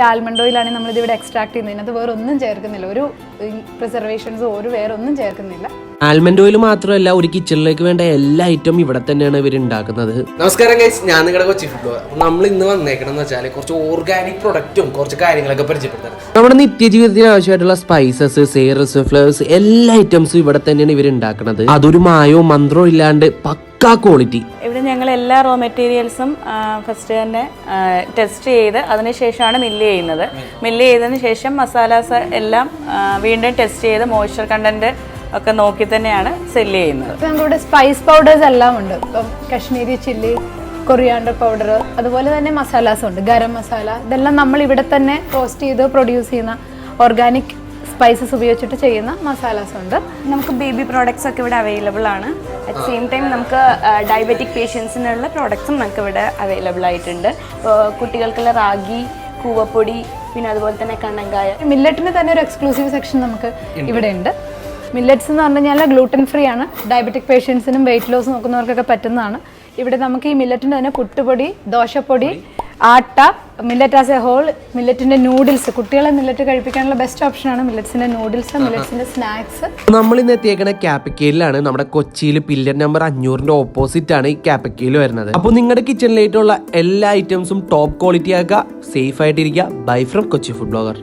Almond ഓയിലാണെങ്കിൽ നമ്മളിത് ഇവിടെ extract ചെയ്യുന്നതിന് അത് വേറെ ഒന്നും ചേർക്കുന്നില്ല, ഒരു പ്രിസർവേഷൻസോ വേറെ ഒന്നും ചേർക്കുന്നില്ല. ആൽമണ്ട് ഓയിൽ മാത്രമല്ല, ഒരു കിച്ചണിലേക്ക് വേണ്ട എല്ലാ ഐറ്റം ഇവിടെ തന്നെയാണ് ഇവർ ഉണ്ടാക്കുന്നത്. നമസ്കാരം ഗൈസ്, ഞാൻ നിങ്ങളുടെ കൊച്ചി ഫുഡ്. നമ്മൾ ഇന്ന് വന്നേക്കണമെന്ന് വെച്ചാൽ കുറച്ച് ഓർഗാനിക് പ്രൊഡക്റ്റും കുറച്ച് കാര്യങ്ങളൊക്കെ പരിചയപ്പെടുത്തണം. നമ്മുടെ നിത്യജീവിതത്തിന് ആവശ്യമായിട്ടുള്ള സ്പൈസസ്, സീറസ്, ഫ്ലേവേഴ്സ് എല്ലാ ഐറ്റംസും ഇവിടെ തന്നെയാണ് ഇവർ ഉണ്ടാക്കുന്നത്. അതൊരു മായോ മന്ത്രോ ഇല്ലാണ്ട് പക്കാ ക്വാളിറ്റി. ഇവിടെ ഞങ്ങൾ എല്ലാ റോ മെറ്റീരിയൽസും ഫസ്റ്റ് തന്നെ ടെസ്റ്റ് ചെയ്ത് അതിനുശേഷമാണ് മില്ല് ചെയ്യുന്നത്. മില്ല് ചെയ്തതിന് ശേഷം മസാലാസ് എല്ലാം വീണ്ടും ടെസ്റ്റ് ചെയ്ത് മോയ്സ്ചർ കണ്ടന്റ് ഒക്കെ നോക്കി തന്നെയാണ് സെല്ല് ചെയ്യുന്നത്. ഞങ്ങളുടെ സ്പൈസ് പൗഡേഴ്സ് എല്ലാം ഉണ്ട്. ഇപ്പം കശ്മീരി ചില്ലി, കൊറിയാണ്ടർ പൗഡർ, അതുപോലെ തന്നെ മസാലാസ് ഉണ്ട്, ഗരം മസാല. ഇതെല്ലാം നമ്മൾ ഇവിടെ തന്നെ റോസ്റ്റ് ചെയ്ത് പ്രൊഡ്യൂസ് ചെയ്യുന്ന ഓർഗാനിക് സ്പൈസസ് ഉപയോഗിച്ചിട്ട് ചെയ്യുന്ന മസാലാസ് ഉണ്ട്. നമുക്ക് ബേബി പ്രോഡക്ട്സ് ഒക്കെ ഇവിടെ അവൈലബിൾ ആണ്. അറ്റ് സെയിം ടൈം നമുക്ക് ഡയബറ്റിക് പേഷ്യൻസിനുള്ള പ്രോഡക്ട്സും നമുക്ക് ഇവിടെ അവൈലബിൾ ആയിട്ടുണ്ട്. കുട്ടികൾക്കുള്ള റാഗി, കൂവപ്പൊടി, പിന്നെ അതുപോലെ തന്നെ കണ്ണങ്കായ. മില്ലറ്റിന് തന്നെ ഒരു എക്സ്ക്ലൂസീവ് സെക്ഷൻ നമുക്ക് ഇവിടെ ഉണ്ട്. മില്ലറ്റ്സ് എന്ന് പറഞ്ഞു കഴിഞ്ഞാൽ ഗ്ലൂട്ടൻ ഫ്രീ ആണ്. ഡയബറ്റിക് പേഷ്യൻസിനും വെയിറ്റ് ലോസ് നോക്കുന്നവർക്കൊക്കെ പറ്റുന്നതാണ്. ഇവിടെ നമുക്ക് ഈ മില്ലറ്റിൻ്റെ തന്നെ പുട്ടുപൊടി, ദോശപ്പൊടി, atta, millet as a whole, മില്ലറ്റിൻ്റെ നൂഡിൽസ്. കുട്ടികളെ മില്ലറ്റ് കഴിപ്പിക്കാനുള്ള ബെസ്റ്റ് ഓപ്ഷനാണ് മില്ലറ്റ്സിൻ്റെ നൂഡിൽസ്, മില്ലറ്റ്സിൻ്റെ സ്നാക്സ്. നമ്മൾ ഇന്ന് എത്തിയേക്കണ ക്യാപിക്കയിലാണ്. നമ്മുടെ കൊച്ചിയിൽ പില്ലർ നമ്പർ 500ന്റെ ഓപ്പോസിറ്റ് ആണ് ഈ ക്യാപിക്കയിൽ വരുന്നത്. അപ്പോൾ നിങ്ങളുടെ കിച്ചണിലേക്കുള്ള എല്ലാ ഐറ്റംസും ടോപ്പ് ക്വാളിറ്റി ആക്കുക, സേഫ് ആയിട്ടിരിക്കുക. Bye from Kochi food blogger.